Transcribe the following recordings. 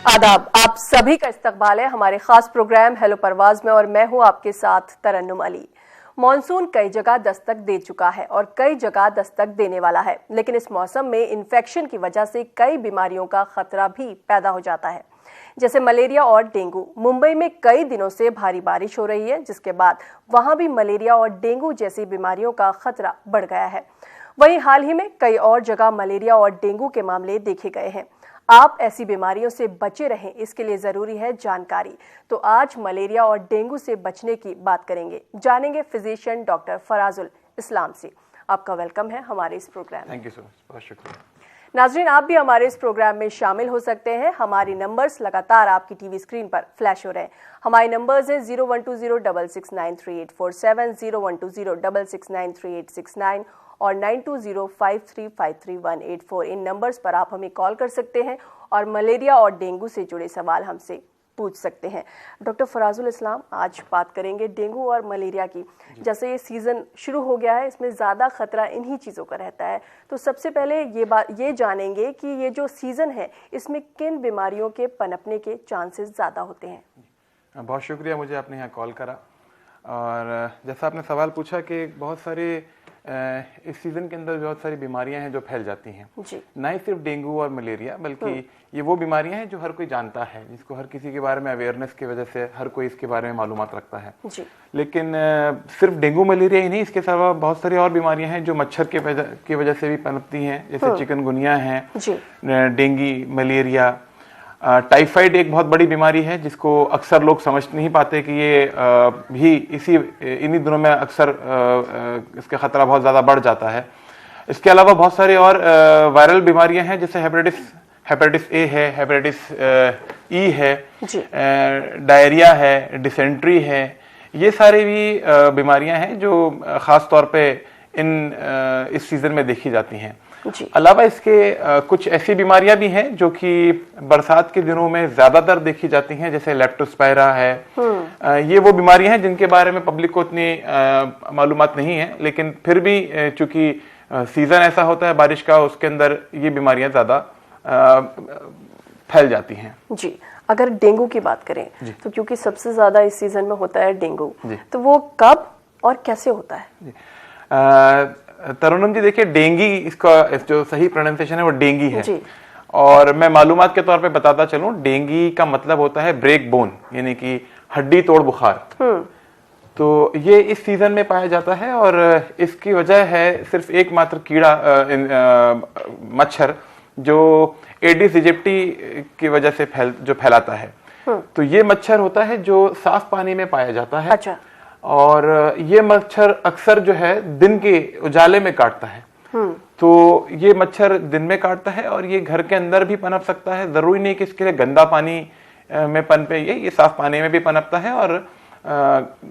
आदाब, आप सभी का इस्तकबाल है हमारे खास प्रोग्राम हेलो परवाज में और मैं हूं आपके साथ तरन्नुम अली। मॉनसून कई जगह दस्तक दे चुका है और कई जगह दस्तक देने वाला है, लेकिन इस मौसम में इन्फेक्शन की वजह से कई बीमारियों का खतरा भी पैदा हो जाता है, जैसे मलेरिया और डेंगू। मुंबई में कई दिनों से भारी बारिश हो रही है, जिसके बाद वहां भी मलेरिया और डेंगू जैसी बीमारियों का खतरा बढ़ गया है। वहीं हाल ही में कई और जगह मलेरिया और डेंगू के मामले देखे गए हैं। आप ऐसी बीमारियों से बचे रहें, इसके लिए जरूरी है जानकारी। तो आज मलेरिया और डेंगू से बचने की बात करेंगे, जानेंगे फिजिशियन डॉक्टर फराजुल इस्लाम से। आपका वेलकम है हमारे इस प्रोग्राम में। थैंक यू सो मच, बहुत शुक्रिया। नाजरीन, आप भी हमारे इस प्रोग्राम में शामिल हो सकते हैं। हमारी नंबर्स लगातार आपकी टीवी स्क्रीन पर फ्लैश हो रहे हैं। हमारे नंबर्स हैं 012066938847, 012066938869 और 9205353184। इन नंबर्स पर आप हमें कॉल कर सकते हैं और मलेरिया और डेंगू से जुड़े सवाल हमसे पूछ सकते हैं। डॉक्टर फराजुल इस्लाम, आज बात करेंगे डेंगू और मलेरिया की। जैसे ये सीज़न शुरू हो गया है, इसमें ज़्यादा खतरा इन्हीं चीज़ों का रहता है। तो सबसे पहले ये जानेंगे कि ये जो सीज़न है, इसमें किन बीमारियों के पनपने के चांसेस ज़्यादा होते हैं। बहुत शुक्रिया, मुझे आपने यहाँ कॉल करा। और जैसा आपने सवाल पूछा कि बहुत सारे इस सीज़न के अंदर बहुत सारी बीमारियां हैं जो फैल जाती हैं, ना ही सिर्फ डेंगू और मलेरिया, बल्कि ये वो बीमारियां हैं जो हर कोई जानता है, जिसको हर किसी के बारे में अवेयरनेस की वजह से हर कोई इसके बारे में मालूमात रखता है। लेकिन सिर्फ डेंगू मलेरिया ही नहीं, इसके अलावा बहुत सारी और बीमारियां हैं जो मच्छर की वजह से भी पनपती हैं, जैसे चिकनगुनिया है, डेंगू, मलेरिया। टाइफाइड एक बहुत बड़ी बीमारी है जिसको अक्सर लोग समझ नहीं पाते कि ये भी इन्हीं दिनों में अक्सर इसका खतरा बहुत ज़्यादा बढ़ जाता है। इसके अलावा बहुत सारे और वायरल बीमारियां हैं, जैसे हेपेटाइटिस ए है, हेपेटाइटिस ई है, डायरिया है, डिसेंट्री है। ये सारी भी बीमारियां हैं जो ख़ास तौर पे इस सीज़न में देखी जाती हैं। अलावा इसके कुछ ऐसी बीमारियां भी हैं जो कि बरसात के दिनों में ज्यादातर देखी जाती हैं, जैसे लेप्टोस्पायरा है। ये वो बीमारियां हैं जिनके बारे में पब्लिक को उतनी मालूमात नहीं है, लेकिन फिर भी चूंकि सीजन ऐसा होता है बारिश का, उसके अंदर ये बीमारियां ज्यादा फैल जाती हैं। जी, अगर डेंगू की बात करें तो क्योंकि सबसे ज्यादा इस सीजन में होता है डेंगू, तो वो कब और कैसे होता है? तरन्नुम जी, देखिए, डेंगी, इसका जो सही प्रोनाउंसिएशन है वो डेंगी है। और मैं मालूमात के तौर पे बताता चलूं, डेंगी का मतलब होता है ब्रेक बोन, यानी कि हड्डी तोड़ बुखार। तो ये इस सीजन में पाया जाता है और इसकी वजह है सिर्फ एकमात्र कीड़ा, मच्छर, जो एडिस इजिप्टी की वजह से फैलाता है। तो ये मच्छर होता है जो साफ पानी में पाया जाता है। अच्छा। और ये मच्छर अक्सर जो है दिन के उजाले में काटता है। तो ये मच्छर दिन में काटता है और ये घर के अंदर भी पनप सकता है। जरूरी नहीं कि इसके लिए गंदा पानी में पनपे, ये साफ पानी में भी पनपता है और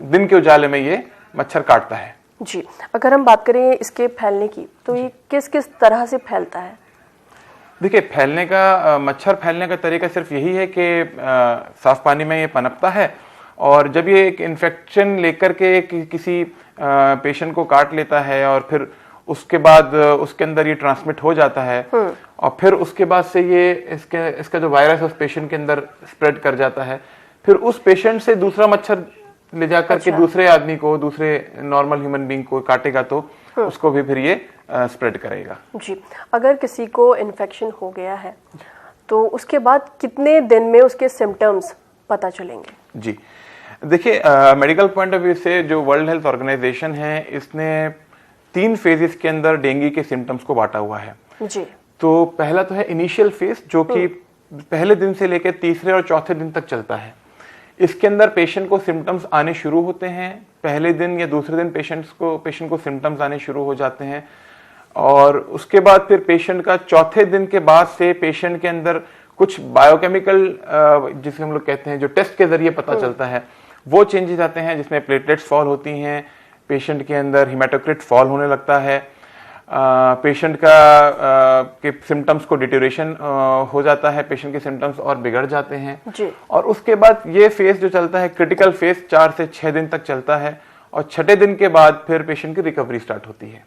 दिन के उजाले में ये मच्छर काटता है। जी, अगर हम बात करें इसके फैलने की, तो ये किस किस तरह से फैलता है? देखिए, मच्छर फैलने का तरीका सिर्फ यही है कि साफ पानी में ये पनपता है और जब ये एक इन्फेक्शन लेकर के किसी पेशेंट को काट लेता है और फिर उसके बाद उसके अंदर ये ट्रांसमिट हो जाता है और फिर उसके बाद से ये इसका जो वायरस उस पेशेंट के अंदर स्प्रेड कर जाता है। फिर उस पेशेंट से दूसरा मच्छर ले जाकर के दूसरे आदमी को, दूसरे नॉर्मल ह्यूमन बीइंग को काटेगा तो उसको भी फिर ये स्प्रेड करेगा। जी, अगर किसी को इन्फेक्शन हो गया है तो उसके बाद कितने दिन में उसके सिम्टम्स पता चलेंगे? जी, देखिए, मेडिकल पॉइंट ऑफ व्यू से जो वर्ल्ड हेल्थ ऑर्गेनाइजेशन है, इसने 3 फेजेस के अंदर डेंगू के सिम्टम्स को बांटा हुआ है। जी। तो पहला तो है इनिशियल फेज, जो कि पहले दिन से लेकर तीसरे और चौथे दिन तक चलता है। इसके अंदर पेशेंट को सिम्टम्स आने शुरू होते हैं। पहले दिन या दूसरे दिन पेशेंट को सिम्टम्स आने शुरू हो जाते हैं और उसके बाद फिर पेशेंट का चौथे दिन के बाद से पेशेंट के अंदर कुछ बायोकेमिकल, जिसे हम लोग कहते हैं, जो टेस्ट के जरिए पता चलता है, वो चेंजेस आते हैं, जिसमें प्लेटलेट्स फॉल होती हैं, पेशेंट के अंदर हेमाटोक्रिट फॉल होने लगता है, पेशेंट के सिम्टम्स को डिटेरियोरेशन हो जाता है, पेशेंट के सिम्टम्स और बिगड़ जाते हैं जी। और उसके बाद ये फेज जो चलता है, क्रिटिकल फेज, 4 से 6 दिन तक चलता है और 6ठे दिन के बाद फिर पेशेंट की रिकवरी स्टार्ट होती है।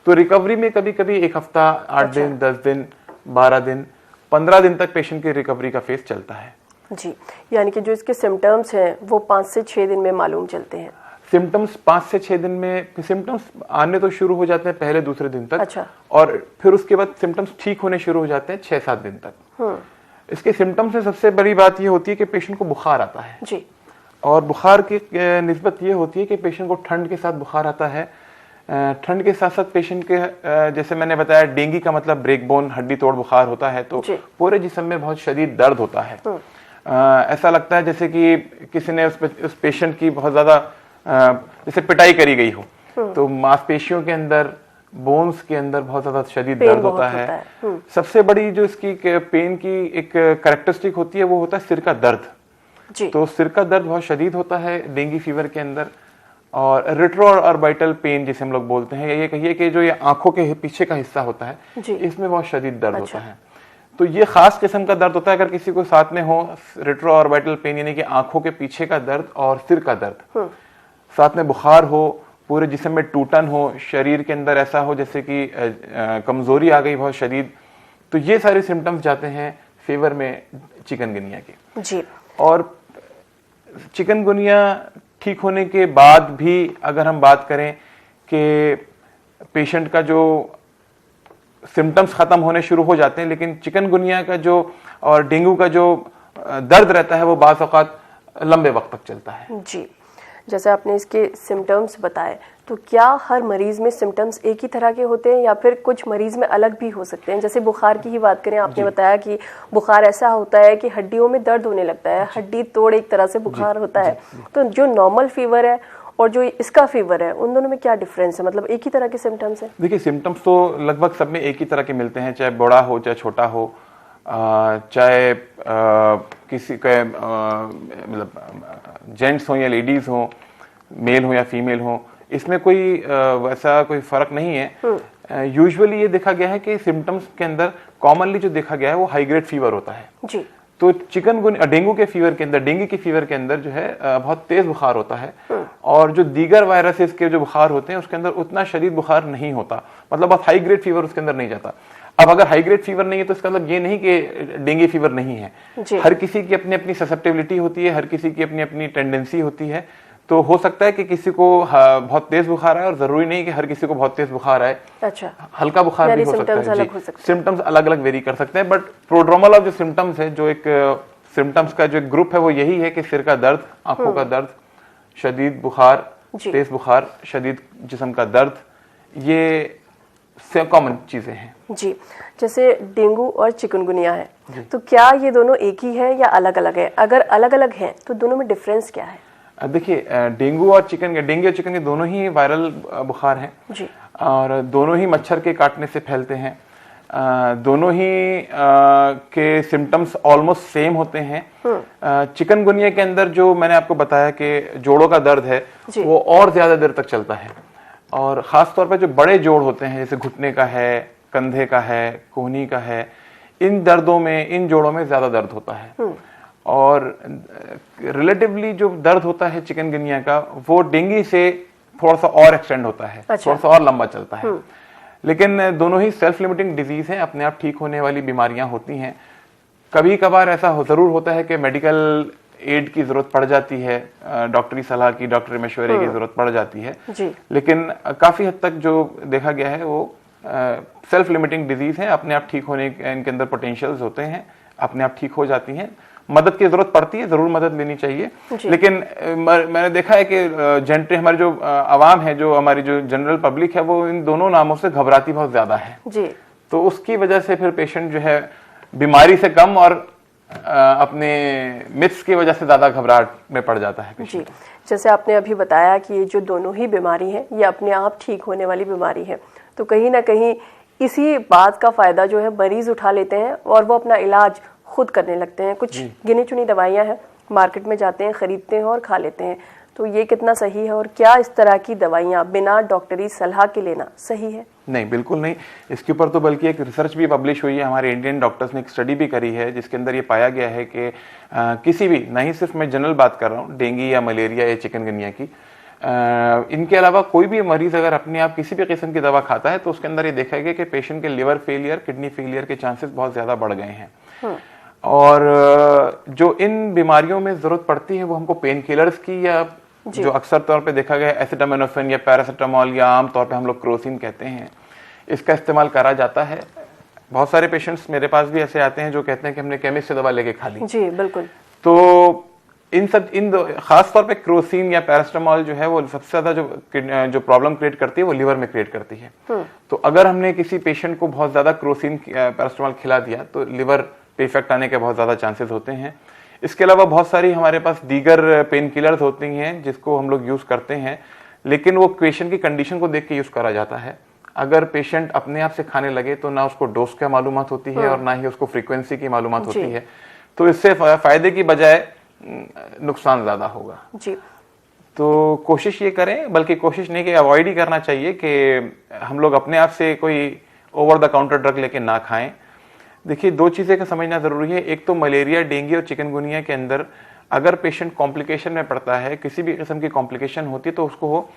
तो रिकवरी में कभी कभी 1 हफ्ता, 8 दिन, 10 दिन, 12 दिन 15 दिन तक पेशेंट की रिकवरी का फेज चलता है। जी, यानी कि जो इसके सिम्टम्स हैं वो 5 से 6 दिन में मालूम चलते हैं। सिम्टम्स 5 से 6 दिन में सिम्टम्स आने तो शुरू हो जाते हैं पहले दूसरे दिन तक। अच्छा। और फिर उसके बाद सिम्टम्स ठीक होने शुरू हो जाते हैं 6-7 दिन तक। इसके सिम्टम्स में सबसे बड़ी बात ये होती है कि पेशेंट को बुखार आता है जी। और बुखार की निस्बत ये होती है कि पेशेंट को ठंड के साथ बुखार आता है। ठंड के साथ साथ पेशेंट के जैसे मैंने बताया डेंगू का मतलब ब्रेक बोन हड्डी तोड़ बुखार होता है, तो पूरे जिस्म में बहुत शदीद दर्द होता है। ऐसा लगता है जैसे कि किसी ने उस पेशेंट की बहुत ज्यादा जैसे पिटाई करी गई हो, तो मांसपेशियों के अंदर बोन्स के अंदर बहुत ज्यादा शदीद दर्द होता है। सबसे बड़ी जो इसकी पेन की एक कैरेक्टरिस्टिक होती है वो होता है सिर का दर्द। तो सिर का दर्द बहुत शदीद होता है डेंगू फीवर के अंदर। और रेट्रो ऑर्बिटल पेन जिसे हम लोग बोलते हैं, ये कहिए कि जो ये आंखों के पीछे का हिस्सा होता है इसमें बहुत शदीद दर्द होता है। तो ये खास किस्म का दर्द होता है अगर किसी को साथ में हो रेट्रो ऑर्बिटल पेन यानी कि आंखों के पीछे का दर्द और सिर का दर्द, साथ में बुखार हो, पूरे जिस्म में टूटन हो, शरीर के अंदर ऐसा हो जैसे कि कमजोरी आ गई बहुत शदीद, तो ये सारे सिम्टम्स जाते हैं फीवर में चिकनगुनिया के। जी। और चिकनगुनिया ठीक होने के बाद भी अगर हम बात करें कि पेशेंट का जो सिम्टम्स खत्म होने शुरू हो जाते हैं, लेकिन चिकनगुनिया का जो और डेंगू का जो दर्द रहता है वो बाज़ औक़ात लंबे वक्त तक चलता है। जी, जैसे आपने इसके सिम्टम्स बताए, तो क्या हर मरीज में सिम्टम्स एक ही तरह के होते हैं या फिर कुछ मरीज में अलग भी हो सकते हैं? जैसे बुखार की ही बात करें, आपने बताया कि बुखार ऐसा होता है कि हड्डियों में दर्द होने लगता है, हड्डी तोड़ एक तरह से बुखार होता है। तो जो नॉर्मल फीवर है और जो इसका फीवर है, उन दोनों में क्या डिफरेंस है? मतलब एक ही तरह के सिम्टम्स है? देखिए, सिम्टम्स तो लगभग सब में एक ही तरह के मिलते हैं, चाहे बड़ा हो चाहे छोटा हो, चाहे किसी का मतलब जेंट्स हो या लेडीज हो, मेल हो या फीमेल हो, इसमें कोई वैसा कोई फर्क नहीं है। यूजुअली ये देखा गया है कि सिम्टम्स के अंदर कॉमनली जो देखा गया है वो हाई ग्रेड फीवर होता है। जी। तो चिकनगुनिया डेंगू के फीवर के अंदर, डेंगू के फीवर के अंदर जो है बहुत तेज बुखार होता है, और जो दीगर वायरसेस के जो बुखार होते हैं उसके अंदर उतना शदीद बुखार नहीं होता, मतलब बहुत हाई ग्रेड फीवर उसके अंदर नहीं जाता। अब अगर हाई ग्रेड फीवर नहीं है तो इसका मतलब ये नहीं कि डेंगू फीवर नहीं है। हर किसी की अपनी अपनी ससेप्टिबिलिटी होती है, हर किसी की अपनी अपनी टेंडेंसी होती है। तो हो सकता है कि किसी को बहुत तेज बुखार आए और जरूरी नहीं कि हर किसी को बहुत तेज बुखार आए। अच्छा। हल्का बुखार भी हो सकता है। सिम्टम्स अलग अलग वेरी कर सकते हैं, बट प्रोड्रोमल ऑफ जो सिम्टम्स है, जो एक सिम्टम्स का जो एक ग्रुप है वो यही है कि सिर का दर्द, आंखों का दर्द, शदीद बुखार, तेज बुखार, शदीद जिस्म का दर्द, ये कॉमन चीजें हैं। जी। जैसे डेंगू और चिकनगुनिया है, तो क्या ये दोनों एक ही है या अलग अलग है? अगर अलग अलग है तो दोनों में डिफरेंस क्या है? देखिए, डेंगू और चिकन ये दोनों ही वायरल बुखार हैं जी। और दोनों ही मच्छर के काटने से फैलते हैं। दोनों ही के सिम्टम्स ऑलमोस्ट सेम होते हैं। चिकनगुनिया के अंदर जो मैंने आपको बताया कि जोड़ों का दर्द है वो और ज्यादा देर तक चलता है, और खास तौर पर जो बड़े जोड़ होते हैं जैसे घुटने का है, कंधे का है, कोहनी का है, इन दर्दों में, इन जोड़ों में ज्यादा दर्द होता है। और रिलेटिवली जो दर्द होता है चिकनगुनिया का वो डेंगू से थोड़ा सा और एक्सटेंड होता है। अच्छा। थोड़ा सा और लंबा चलता है। लेकिन दोनों ही सेल्फ लिमिटिंग डिजीज हैं, अपने आप ठीक होने वाली बीमारियां होती हैं। कभी कभार ऐसा जरूर होता है कि मेडिकल एड की जरूरत पड़ जाती है, डॉक्टरी सलाह की, डॉक्टरी मशवरे की जरूरत पड़ जाती है जी। लेकिन काफी हद तक जो देखा गया है वो सेल्फ लिमिटिंग डिजीज है, अपने आप ठीक होने के इनके अंदर पोटेंशियल्स होते हैं, अपने आप ठीक हो जाती हैं। मदद की जरूरत पड़ती है, जरूर मदद लेनी चाहिए, लेकिन मैंने देखा है कि जेंट्री हमारी जो आवाम है, जो हमारी जो जनरल पब्लिक है, वो इन दोनों नामों से घबराती बहुत ज्यादा है जी। तो उसकी वजह से फिर पेशेंट जो है बीमारी से कम और अपने मिथ्स की वजह से ज्यादा घबराहट में पड़ जाता है जी। जैसे आपने अभी बताया कि ये जो दोनों ही बीमारी है ये अपने आप ठीक होने वाली बीमारी है, तो कहीं ना कहीं इसी बात का फायदा जो है मरीज उठा लेते हैं और वो अपना इलाज खुद करने लगते हैं। कुछ गिनी चुनी दवाइयां हैं, मार्केट में जाते हैं, खरीदते हैं और खा लेते हैं। तो ये कितना सही है, और क्या इस तरह की दवाइयां बिना डॉक्टरी सलाह के लेना सही है? नहीं, बिल्कुल नहीं। इसके ऊपर तो बल्कि एक रिसर्च भी पब्लिश हुई है, हमारे इंडियन डॉक्टर्स ने एक स्टडी भी करी है जिसके अंदर ये पाया गया है कि किसी भी, नहीं सिर्फ मैं जनरल बात कर रहा हूँ डेंगू या मलेरिया या चिकनगुनिया की, इनके अलावा कोई भी मरीज अगर अपने आप किसी भी किस्म की दवा खाता है तो उसके अंदर ये देखा गया कि पेशेंट के लिवर फेलियर, किडनी फेलियर के चांसेस बहुत ज्यादा बढ़ गए हैं। और जो इन बीमारियों में जरूरत पड़ती है वो हमको पेन किलर्स की, या जो अक्सर तौर पे देखा गया एसिटामिनोफेन या पैरासिटामोल, या आम तौर पे हम लोग क्रोसिन कहते हैं, इसका इस्तेमाल करा जाता है। बहुत सारे पेशेंट्स मेरे पास भी ऐसे आते हैं जो कहते हैं कि हमने केमिस्ट से दवा लेके खा ली। जी बिल्कुल। तो इन खास तौर पे क्रोसिन या पैरासिटामोल जो है वो सबसे ज्यादा जो प्रॉब्लम क्रिएट करती है वो लिवर में क्रिएट करती है। तो अगर हमने किसी पेशेंट को बहुत ज्यादा क्रोसिन पैरासिटामोल खिला दिया तो लिवर पे इफेक्ट आने के बहुत ज्यादा चांसेस होते हैं। इसके अलावा बहुत सारी हमारे पास दीगर पेन किलर्स होती हैं जिसको हम लोग यूज करते हैं, लेकिन वो पेशेंट की कंडीशन को देख के यूज करा जाता है। अगर पेशेंट अपने आप से खाने लगे तो ना उसको डोज की मालूमात होती है और ना ही उसको फ्रीक्वेंसी की मालूमात होती है, तो इससे फायदे की बजाय नुकसान ज्यादा होगा। जी। तो कोशिश ये करें, बल्कि कोशिश नहीं कि अवॉइड ही करना चाहिए कि हम लोग अपने आप से कोई ओवर द काउंटर ड्रग लेके ना खाएं। देखिए, दो चीजें का समझना जरूरी है। एक तो मलेरिया, डेंगू और चिकनगुनिया के अंदर अगर पेशेंट कॉम्प्लिकेशन में पड़ता है, किसी भी किस्म की कॉम्प्लिकेशन होती है, तो उसको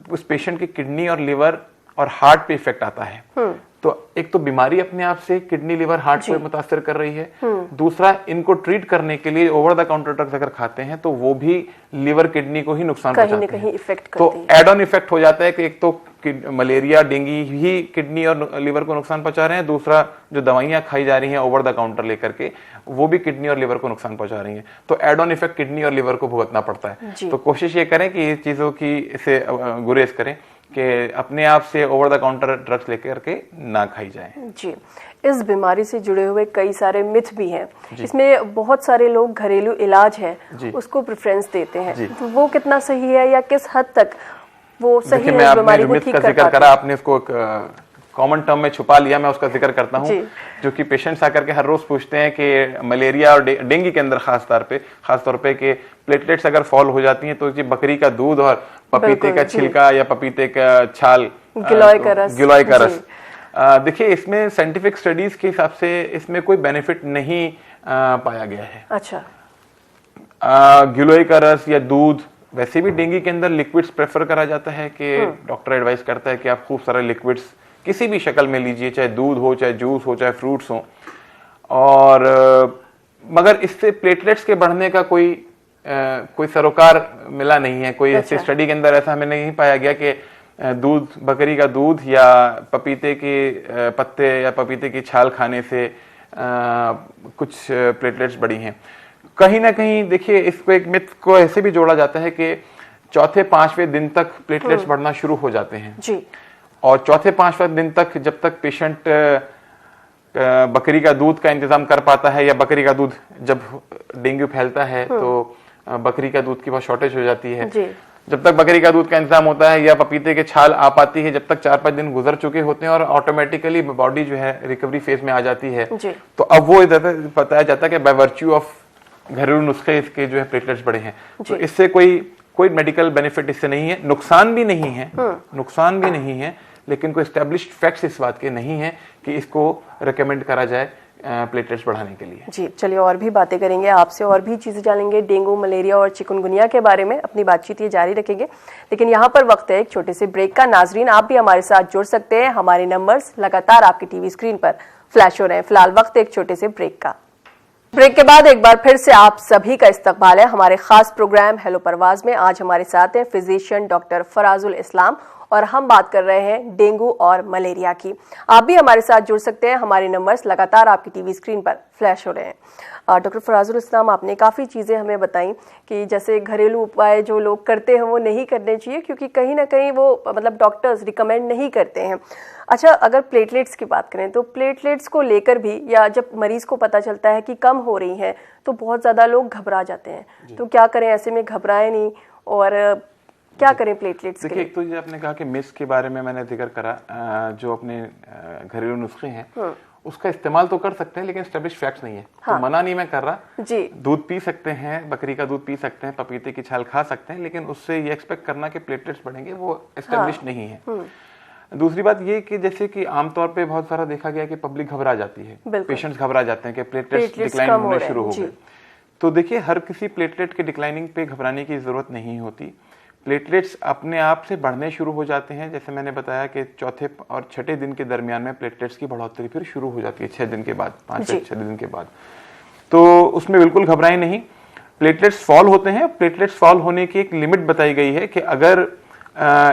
उस पेशेंट की किडनी और लिवर और हार्ट पे इफेक्ट आता है। तो एक तो बीमारी अपने आप से किडनी, लिवर, हार्ट को मुतासर कर रही है। दूसरा, इनको ट्रीट करने के लिए ओवर द काउंटर ड्रग्स अगर खाते हैं तो वो भी लिवर, किडनी को ही नुकसान पहुंचाते हैं। तो एड ऑन इफेक्ट हो जाता है कि एक तो मलेरिया, डेंगू ही किडनी और लिवर को नुकसान पहुंचा रहे हैं, दूसरा जो दवाइयां खाई जा रही हैं ओवर द काउंटर लेकर के वो भी किडनी और लिवर को नुकसान पहुंचा रही हैं। तो एड ऑन इफेक्ट किडनी और लिवर को भुगतना पड़ता है। तो कोशिश ये करें कि इस चीजों की से गुरेज करें कि अपने आप से ओवर द काउंटर ड्रग्स लेकर के ना खाई जाए। जी। इस बीमारी से जुड़े हुए कई सारे मिथ भी हैं। इसमें बहुत सारे लोग घरेलू इलाज है उसको प्रेफरेंस देते हैं, तो वो कितना सही है या किस हद तक वो सही है इस बीमारी को ठीक कर पाते हैं? आपने इसको कॉमन टर्म में छुपा लिया, मैं उसका जिक्र करता हूँ। जो कि पेशेंट्स आकर के हर रोज पूछते हैं कि मलेरिया और डेंगू के अंदर खास तौर पे कि प्लेटलेट्स अगर फॉल हो जाती हैं तो जी बकरी का दूध और पपीते का छिलका या पपीते का छाल, गिलोय का रस। देखिए, इसमें साइंटिफिक स्टडीज के हिसाब से इसमें कोई बेनिफिट नहीं पाया गया है। अच्छा। गिलोय का रस या दूध, वैसे भी डेंगू के अंदर लिक्विड्स प्रेफर करा जाता है कि डॉक्टर एडवाइस करता है कि आप खूब सारे लिक्विड्स किसी भी शक्ल में लीजिए, चाहे दूध हो, चाहे जूस हो, चाहे फ्रूट्स हो। और मगर इससे प्लेटलेट्स के बढ़ने का कोई सरोकार मिला नहीं है। कोई ऐसी स्टडी के अंदर ऐसा हमें नहीं पाया गया कि दूध, बकरी का दूध या पपीते के पत्ते या पपीते की छाल खाने से कुछ प्लेटलेट्स बढ़ी हैं। कहीं ना कहीं देखिए, इसको एक मिथ को ऐसे भी जोड़ा जाता है कि चौथे 5वें दिन तक प्लेटलेट्स बढ़ना शुरू हो जाते हैं जी। और चौथे 5वें दिन तक जब तक पेशेंट बकरी का दूध का इंतजाम कर पाता है, या बकरी का दूध, जब डेंगू फैलता है तो बकरी का दूध की बहुत शॉर्टेज हो जाती है। जब तक बकरी का दूध का इंतजाम होता है या पपीते के छाल आ पाती है, जब तक 4-5 दिन गुजर चुके होते हैं और ऑटोमेटिकली बॉडी जो है रिकवरी फेज में आ जाती है, तो अब वो इधर बताया जाता है कि बाय वर्च्यू ऑफ घरेलू नुस्खे इसके जो है प्लेटलेट्स बढ़े हैं। तो इससे कोई मेडिकल बेनिफिट इससे नहीं है, नुकसान भी नहीं है, लेकिन कोई एस्टेब्लिश्ड फैक्ट्स इस बात के नहीं है कि इसको रिकमेंड करा जाए प्लेटलेट्स बढ़ाने के लिए। जी, चलिए और भी बातें करेंगे आपसे, और भी चीजें जानेंगे डेंगू, मलेरिया और चिकनगुनिया के बारे में। अपनी बातचीत ये जारी रखेंगे, लेकिन यहाँ पर वक्त है एक छोटे से ब्रेक का। नाजरीन, आप भी हमारे साथ जुड़ सकते हैं, हमारे नंबर्स लगातार आपकी टीवी स्क्रीन पर फ्लैश हो रहे हैं। फिलहाल वक्त एक छोटे से ब्रेक का। ब्रेक के बाद एक बार फिर से आप सभी का इस्तकबाल है हमारे खास प्रोग्राम हेलो परवाज में। आज हमारे साथ हैं फिजिशियन डॉक्टर फराजुल इस्लाम और हम बात कर रहे हैं डेंगू और मलेरिया की। आप भी हमारे साथ जुड़ सकते हैं, हमारे नंबर्स लगातार आपकी टीवी स्क्रीन पर फ्लैश हो रहे हैं। डॉक्टर फराजुल इस्लाम, आपने काफ़ी चीज़ें हमें बताई कि जैसे घरेलू उपाय जो लोग करते हैं वो नहीं करने चाहिए, क्योंकि कहीं ना कहीं वो मतलब डॉक्टर्स रिकमेंड नहीं करते हैं। अच्छा, अगर प्लेटलेट्स की बात करें तो प्लेटलेट्स को लेकर भी, या जब मरीज़ को पता चलता है कि कम हो रही हैं तो बहुत ज़्यादा लोग घबरा जाते हैं, तो क्या करें? ऐसे में घबराएं नहीं और क्या करें प्लेटलेट्स के? देखिए, एक तो जो आपने कहा कि मिस के बारे में मैंने जिक्र करा, जो अपने घरेलू नुस्खे हैं उसका इस्तेमाल तो कर सकते हैं, लेकिन एस्टेब्लिश फैक्ट्स नहीं है। तो मना नहीं मैं कर रहा जी। दूध पी सकते हैं, बकरी का दूध पी सकते हैं, पपीते की छाल खा सकते हैं, लेकिन उससे ये एक्सपेक्ट करना कि प्लेटलेट्स बढ़ेंगे, वो एस्टेब्लिश नहीं है। दूसरी बात ये कि जैसे कि आमतौर पे बहुत सारा देखा गया कि पब्लिक घबरा जाती है, पेशेंट्स घबरा जाते हैं कि प्लेटलेट्स डिक्लाइन होने शुरू हो गए। तो देखिए, हर किसी प्लेटलेट के डिक्लाइनिंग पे घबराने की जरूरत नहीं होती। प्लेटलेट्स अपने आप से बढ़ने शुरू हो जाते हैं। जैसे मैंने बताया कि चौथे और छठे दिन के दरमियान में प्लेटलेट्स की बढ़ोतरी फिर शुरू हो जाती है 6 दिन के बाद, 5 से 6 दिन के बाद। तो उसमें बिल्कुल घबराएं नहीं। प्लेटलेट्स फॉल होते हैं। प्लेटलेट्स फॉल होने की एक लिमिट बताई गई है कि अगर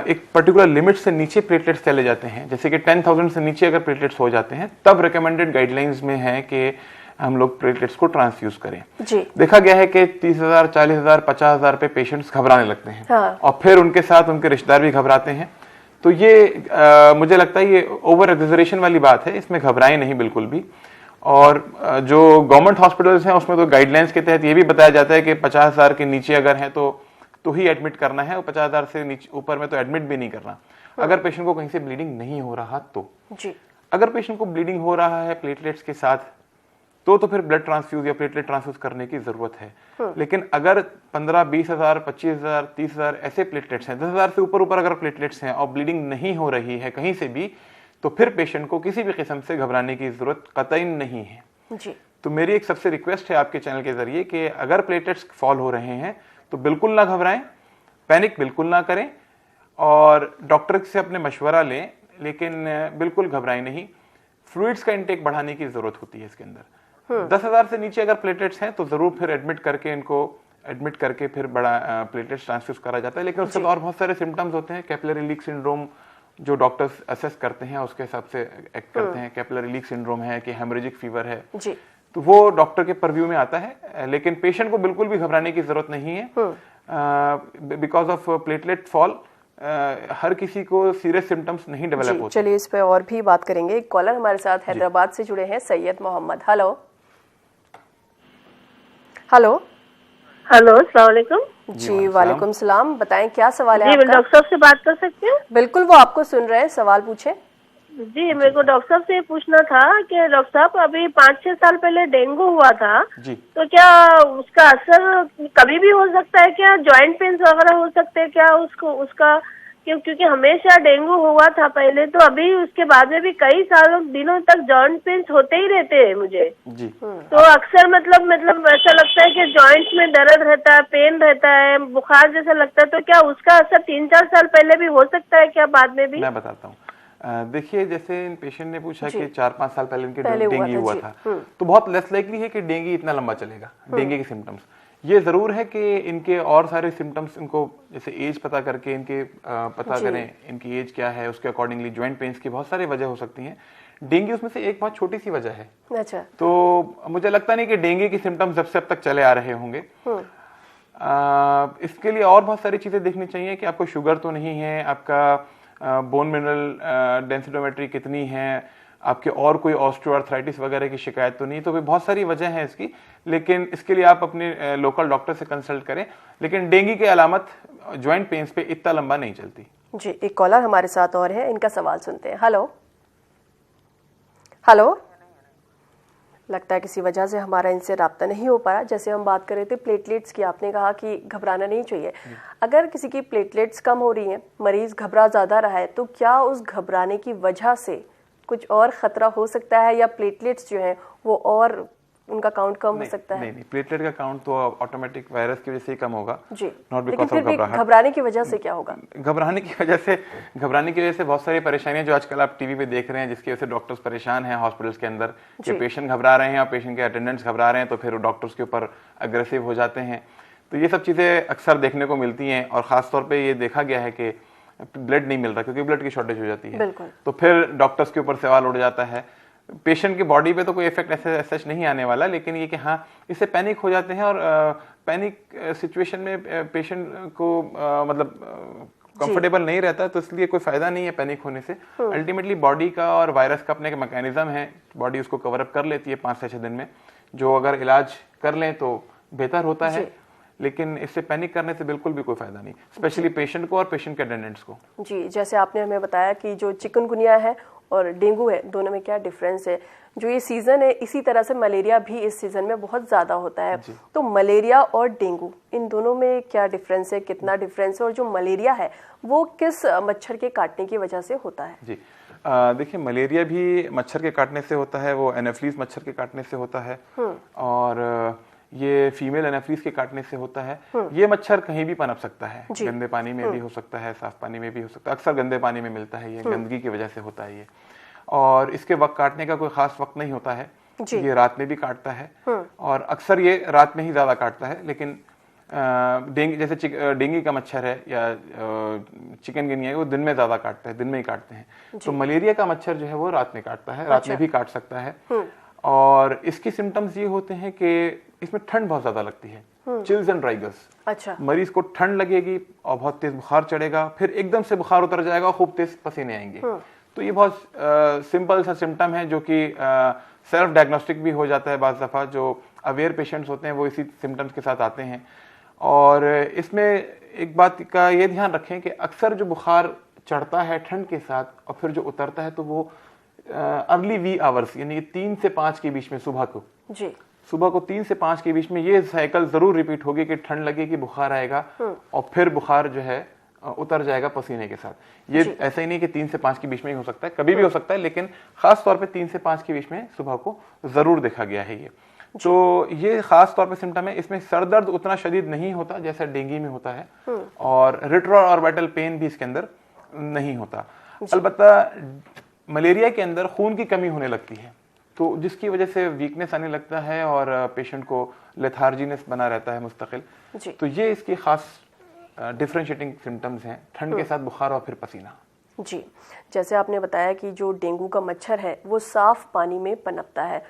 एक पर्टिकुलर लिमिट से नीचे प्लेटलेट्स चले जाते हैं, जैसे कि 10,000 से नीचे अगर प्लेटलेट्स हो जाते हैं, तब रिकमेंडेड गाइडलाइंस में है कि हम लोग प्लेटलेट्स को ट्रांसफ्यूज करें। जी। देखा गया है कि 30,000, 40,000, 50,000 पे पेशेंट्स घबराने लगते हैं। हाँ। और फिर उनके साथ उनके रिश्तेदार भी घबराते हैं। तो ये मुझे लगता है ये ओवर एग्जैजरेशन वाली बात है, इसमें घबराएं नहीं बिल्कुल भी। और जो गवर्नमेंट हॉस्पिटल्स हैं उसमें तो गाइडलाइंस के तहत ये भी बताया जाता है कि 50,000 के नीचे अगर है तो ही एडमिट करना है, और 50,000 से नीचे ऊपर में तो एडमिट भी नहीं करना। अगर पेशेंट को कहीं से ब्लीडिंग नहीं हो रहा तो जी। अगर पेशेंट को ब्लीडिंग हो रहा है प्लेटलेट्स के साथ तो फिर ब्लड ट्रांसफ्यूज या प्लेटलेट ट्रांसफ्यूज करने की जरूरत है। लेकिन अगर 15, 20,000, 25,000, 30,000 ऐसे प्लेटलेट्स हैं, 10,000 से ऊपर अगर प्लेटलेट्स हैं और ब्लीडिंग नहीं हो रही है कहीं से भी, तो फिर पेशेंट को किसी भी किस्म से घबराने की जरूरत कतई नहीं है जी। तो मेरी एक सबसे रिक्वेस्ट है आपके चैनल के जरिए कि अगर प्लेटलेट्स फॉल हो रहे हैं तो बिल्कुल ना घबराएं, पैनिक बिल्कुल ना करें, और डॉक्टर से अपने मशवरा लें, लेकिन बिल्कुल घबराएं नहीं। फ्लूइड्स का इंटेक बढ़ाने की जरूरत होती है इसके अंदर। 10,000 से नीचे अगर प्लेटलेट्स हैं तो जरूर फिर एडमिट करके फिर बड़ा प्लेटलेट्स ट्रांसफ्यूज करा जाता है। लेकिन उसके और बहुत सारे सिम्टम्स होते हैं। कैपिलरी लीक सिंड्रोम जो डॉक्टर्स असेस करते हैं उसके हिसाब से एक्ट करते हैं। कैपिलरी लीक सिंड्रोम है कि हेमरेजिक फीवर है जी। तो वो डॉक्टर के परव्यू में आता है, लेकिन पेशेंट को बिल्कुल भी घबराने की जरूरत नहीं है। बिकॉज ऑफ प्लेटलेट फॉल हर किसी को सीरियस सिम्टम्स नहीं डेवलप होते। चलिए इस पे और भी बात करेंगे। एक कॉलर हमारे साथ हैदराबाद से जुड़े हैं, Syed Mohammad. Hello hello hello, अस्सलाम वालेकुम। जी वालेकुम सलाम। बताएं क्या सवाल है जी, आपका? डॉक्टर साहब से बात कर सकते हैं? बिल्कुल, वो आपको सुन रहे हैं, सवाल पूछे। जी, मेरे को डॉक्टर साहब से ये पूछना था कि डॉक्टर साहब अभी 5-6 साल पहले डेंगू हुआ था जी। तो क्या उसका असर कभी भी हो सकता है? क्या जॉइंट पेन्स वगैरह हो सकते हैं क्या उसका? क्योंकि हमेशा डेंगू हुआ था पहले, तो अभी उसके बाद में भी कई दिनों तक जॉइंट पेन्स होते ही रहते हैं मुझे जी। तो अक्सर मतलब ऐसा लगता है कि जॉइंट्स में दर्द रहता है, पेन रहता है, बुखार जैसा लगता है। तो क्या उसका असर 3-4 साल पहले भी हो सकता है क्या बाद में भी? मैं बताता हूँ। देखिए, जैसे इन पेशेंट ने पूछा कि 4-5 साल पहले इनके डेंगू हुआ था तो बहुत लेस लाइकली है कि डेंगू इतना लंबा चलेगा। डेंगू के सिम्टम्स ये जरूर है कि इनके और सारे सिम्टम्स इनको जैसे एज पता करके इनके पता करें इनकी एज क्या है, उसके अकॉर्डिंगली जॉइंट पेन्स की बहुत सारी वजह हो सकती हैं। डेंगू उसमें से एक बहुत छोटी सी वजह है। अच्छा। तो मुझे लगता नहीं कि डेंगू की सिम्टम्स जब से अब तक चले आ रहे होंगे। इसके लिए और बहुत सारी चीजें देखनी चाहिए कि आपको शुगर तो नहीं है, आपका बोन मिनरल डेंसिटोमेट्री कितनी है, आपके और कोई ऑस्टियोआर्थराइटिस वगैरह की शिकायत तो नहीं। तो भी बहुत सारी वजह है इसकी, लेकिन इसके लिए आप अपने लोकल डॉक्टर से कंसल्ट करें। लेकिन डेंगू की अलामत जॉइंट पेन्स पे इतना लंबा नहीं चलती जी। एक कॉलर हमारे साथ और है, इनका सवाल सुनते हैं। हेलो हेलो, लगता है किसी वजह से हमारा इनसे राब्ता नहीं हो पा रहा। जैसे हम बात कर रहे थे प्लेटलेट्स की, आपने कहा कि घबराना नहीं चाहिए। अगर किसी की प्लेटलेट्स कम हो रही हैं, मरीज घबरा ज्यादा रहा है, तो क्या उस घबराने की वजह से कुछ और खतरा हो सकता है, या प्लेटलेट्स जो हैं वो और उनका काउंट कम हो सकता है? नहीं, प्लेटलेट का काउंट तो ऑटोमेटिक वायरस की वजह से ही कम होगा जी। नॉट बिकॉज़ ऑफ घबराहट। घबराने की वजह से क्या होगा? घबराने की वजह से बहुत सारी परेशानियां जो आजकल आप टीवी पे देख रहे हैं, जिसकी वजह से डॉक्टर्स परेशान हैं हॉस्पिटल्स के अंदर कि पेशेंट घबरा रहे हैं और पेशेंट के अटेंडेंट्स घबरा रहे हैं, तो फिर डॉक्टर्स के ऊपर अग्रेसिव हो जाते हैं। तो ये सब चीजें अक्सर देखने को मिलती हैं, और खासतौर पर ये देखा गया है कि ब्लड नहीं मिल रहा क्योंकि ब्लड की शॉर्टेज हो जाती है, तो फिर डॉक्टर्स के ऊपर सवाल उठ जाता है। पेशेंट की बॉडी पे तो कोई इफेक्ट ऐसे नहीं आने वाला, लेकिन ये कि हाँ इससे पैनिक हो जाते हैं, और पैनिक सिचुएशन में पेशेंट को मतलब कंफर्टेबल नहीं रहता, तो इसलिए कोई फायदा नहीं है पैनिक होने से। अल्टीमेटली बॉडी का और वायरस का अपने मैकेनिज्म है, बॉडी उसको कवर अप कर लेती है 5 से 6 दिन में, जो अगर इलाज कर लें तो बेहतर होता है। लेकिन इससे पैनिक करने से बिल्कुल भी कोई फायदा नहीं, स्पेशली पेशेंट को और पेशेंट के अटेंडेंट्स को जी। जैसे आपने हमें बताया कि जो चिकनगुनिया है और डेंगू है, दोनों में क्या डिफरेंस है। जो ये सीजन है, इसी तरह से मलेरिया भी इस सीजन में बहुत ज्यादा होता है। तो मलेरिया और डेंगू, इन दोनों में क्या डिफरेंस है, कितना डिफरेंस है, और जो मलेरिया है वो किस मच्छर के काटने की वजह से होता है? जी देखिए, मलेरिया भी मच्छर के काटने से होता है, वो एनोफिलीज मच्छर के काटने से होता है। और ये फीमेल एनाफिलीज के काटने से होता है। ये मच्छर कहीं भी पनप सकता है, गंदे पानी में भी हो सकता है, साफ पानी में भी हो सकता है, अक्सर गंदे पानी में मिलता है, ये गंदगी की वजह से होता है ये। और इसके वक्त काटने का कोई खास वक्त नहीं होता है, ये रात में भी काटता है और अक्सर ये रात में ही ज्यादा काटता है। लेकिन डेंगू जैसे डेंगू का मच्छर है या चिकनगुनिया है, वो दिन में ज्यादा काटता है, दिन में ही काटते हैं। तो मलेरिया का मच्छर जो है वो रात में काटता है, रात में भी काट सकता है। और इसके सिम्टम्स ये होते हैं कि इसमें ठंड बहुत ज्यादा लगती है, चिल्स एंड राइगर्स। अच्छा, मरीज को ठंड लगेगी और बहुत तेज बुखार चढ़ेगा, फिर एकदम से बुखार उतर जाएगा और खूब तेज पसीने आएंगे। तो ये बहुत सिंपल सा सिम्टम है जो कि सेल्फ डायग्नोस्टिक भी हो जाता है। बाज़ दफ़ा जो अवेयर पेशेंट्स होते हैं वो इसी सिम्टम्स के साथ आते हैं। और इसमें एक बात का ये ध्यान रखें कि अक्सर जो बुखार चढ़ता है ठंड के साथ और फिर जो उतरता है तो वो अर्ली वी आवर्स यानी 3 से 5 के बीच में सुबह को 3 से 5 के बीच में ये साइकिल जरूर रिपीट होगी कि ठंड लगेगी, बुखार आएगा और फिर बुखार जो है उतर जाएगा पसीने के साथ। ये ऐसा ही नहीं कि 3 से 5 के बीच में ही हो सकता है, कभी भी हो सकता है, लेकिन खास तौर पे 3 से 5 के बीच में सुबह को जरूर देखा गया है ये। तो ये खास तौर पे सिम्टम है। इसमें सर दर्द उतना शदीद नहीं होता जैसा डेंगू में होता है और रेट्रोऑर्बिटल पेन भी इसके अंदर नहीं होता। अलबत्ता मलेरिया के अंदर खून की कमी होने लगती है, तो जिसकी वजह से वीकनेस आने लगता है और पेशेंट को लेथार्जीनेस बना रहता है मुस्तकिल। तो ये इसकी खास डिफरेंशिएटिंग सिम्टम्स हैं, ठंड के साथ बुखार और फिर पसीना। जी, जैसे आपने बताया कि जो डेंगू का मच्छर है वो साफ पानी में पनपता है,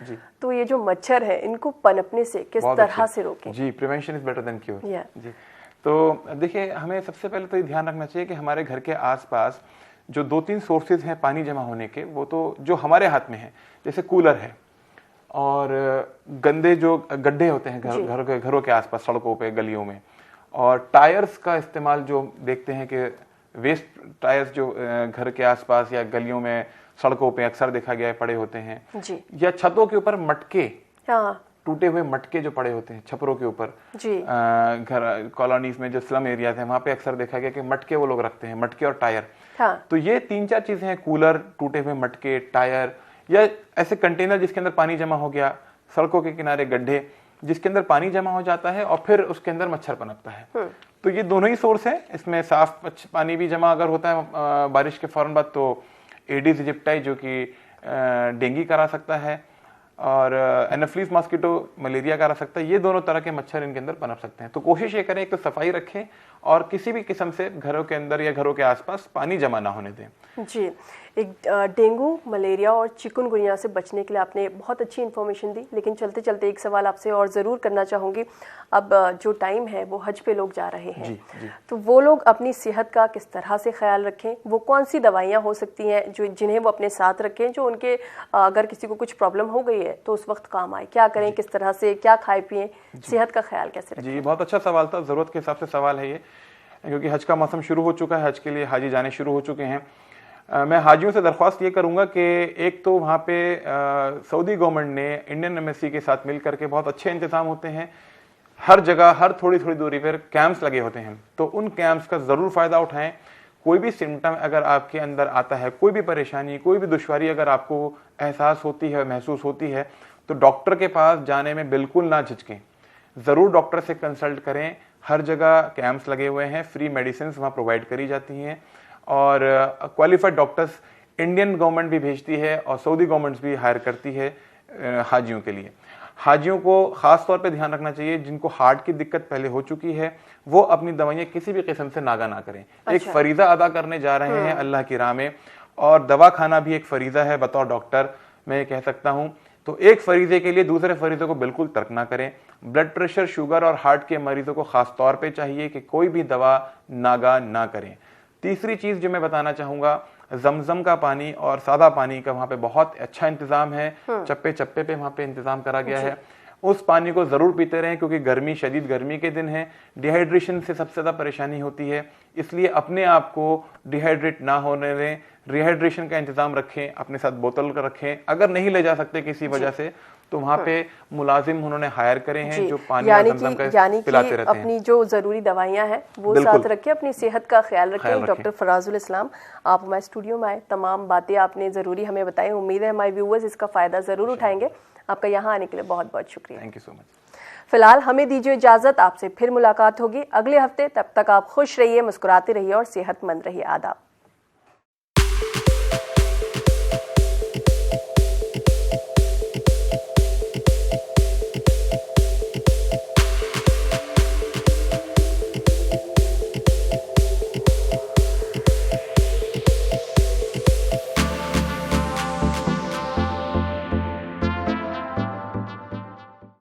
तो ये जो मच्छर है इनको पनपने से किस तरह से रोकें? जी, prevention is better than cure. जी, तो देखिए हमें सबसे पहले तो ये ध्यान रखना चाहिए कि हमारे घर के आसपास जो 2-3 सोर्सेज हैं पानी जमा होने के, वो तो जो हमारे हाथ में है, जैसे कूलर है और गंदे जो गड्ढे होते हैं घरों के आसपास, सड़कों पे, गलियों में, और टायर्स का इस्तेमाल जो देखते हैं कि वेस्ट टायर्स जो घर के आसपास या गलियों में, सड़कों पे अक्सर देखा गया है पड़े होते हैं, या छतों के ऊपर मटके, टूटे हुए मटके जो पड़े होते हैं छपरों के ऊपर, घर कॉलोनीज में जो स्लम एरिया थे वहां पे अक्सर देखा गया कि मटके वो लोग रखते हैं, मटके और टायर। तो ये 3-4 चीजें हैं, कूलर, टूटे हुए मटके, टायर, या ऐसे कंटेनर जिसके अंदर पानी जमा हो गया, सड़कों के किनारे गड्ढे जिसके अंदर पानी जमा हो जाता है और फिर उसके अंदर मच्छर पनपता है। तो ये दोनों ही सोर्स है। इसमें साफ पानी भी जमा अगर होता है बारिश के फौरन बाद तो एडिस इजिप्टाई जो कि डेंगू करा सकता है और एनाफिलीज मॉस्किटो मलेरिया करा सकता है। ये दोनों तरह के मच्छर इनके अंदर पनप सकते हैं। तो कोशिश ये करें एक तो सफाई रखें और किसी भी किस्म से घरों के अंदर या घरों के आसपास पानी जमा ना होने दें। जी, एक डेंगू, मलेरिया और चिकनगुनिया से बचने के लिए आपने बहुत अच्छी इन्फॉर्मेशन दी, लेकिन चलते चलते एक सवाल आपसे और ज़रूर करना चाहूँगी। अब जो टाइम है वो हज पे लोग जा रहे हैं, तो वो लोग अपनी सेहत का किस तरह से ख्याल रखें? वो कौन सी दवाइयाँ हो सकती हैं जो जिन्हें वो अपने साथ रखें, जो उनके अगर किसी को कुछ प्रॉब्लम हो गई है तो उस वक्त काम आए? क्या करें, किस तरह से, क्या खाए पिए, सेहत का ख्याल कैसे रखें? जी, बहुत अच्छा सवाल था, ज़रूरत के हिसाब से सवाल है ये, क्योंकि हज का मौसम शुरू हो चुका है, हज के लिए हाजी जाने शुरू हो चुके हैं। मैं हाजियों से दरख्वास्त ये करूंगा कि एक तो वहाँ पे सऊदी गवर्नमेंट ने इंडियन एम्बेसी के साथ मिल करके बहुत अच्छे इंतजाम होते हैं, हर जगह हर थोड़ी थोड़ी दूरी पर कैंप्स लगे होते हैं, तो उन कैंप्स का ज़रूर फ़ायदा उठाएं। कोई भी सिम्टम अगर आपके अंदर आता है, कोई भी परेशानी, कोई भी दुश्वारी अगर आपको एहसास होती है, महसूस होती है, तो डॉक्टर के पास जाने में बिल्कुल ना झिझकें, ज़रूर डॉक्टर से कंसल्ट करें। हर जगह कैंप्स लगे हुए हैं, फ्री मेडिसिन वहाँ प्रोवाइड करी जाती हैं और क्वालिफाइड डॉक्टर्स इंडियन गवर्नमेंट भी भेजती है और सऊदी गवर्नमेंट भी हायर करती है हाजियों के लिए। हाजियों को ख़ास तौर पे ध्यान रखना चाहिए, जिनको हार्ट की दिक्कत पहले हो चुकी है वो अपनी दवाइयाँ किसी भी किस्म से नागा ना करें। एक फरीज़ा अदा करने जा रहे हैं अल्लाह की राह में, और दवा खाना भी एक फरीज़ा है। बतौर डॉक्टर मैं ये कह सकता हूँ, तो एक फरीज़े के लिए दूसरे फरीज़े को बिल्कुल तर्क ना करें। ब्लड प्रेशर, शुगर और हार्ट के मरीजों को खास तौर पे चाहिए कि कोई भी दवा नागा ना करें। तीसरी चीज़ जो मैं बताना चाहूँगा, जमजम का पानी और सादा पानी का वहाँ पे बहुत अच्छा इंतज़ाम है, चप्पे चप्पे पे वहाँ पे इंतज़ाम करा गया है। उस पानी को ज़रूर पीते रहें, क्योंकि गर्मी, शदीद गर्मी के दिन है, डिहाइड्रेशन से सबसे ज़्यादा परेशानी होती है, इसलिए अपने आप को डिहाइड्रेट ना होने दें। रिहाइड्रेशन का इंतज़ाम रखें, अपने साथ बोतल रखें। अगर नहीं ले जा सकते किसी वजह से तो वहाँ पे मुलाजिम उन्होंने हायर करे हैं जो पानी जमजम का पिलाते रहते हैं। अपनी जो ज़रूरी दवाइयाँ हैं वो साथ रखें, अपनी सेहत का ख्याल रखें। डॉक्टर फराजुल इस्लाम, आप हमारे स्टूडियो में आए, तमाम बातें आपने ज़रूरी हमें बताई। उम्मीद है हमारे व्यूअर्स इसका फ़ायदा ज़रूर उठाएंगे। आपका यहाँ आने के लिए बहुत बहुत शुक्रिया। Thank you so much. फिलहाल हमें दीजिए इजाजत, आपसे फिर मुलाकात होगी अगले हफ्ते। तब तक आप खुश रहिए, मुस्कुराते रहिए और सेहतमंद रहिए। आदाब।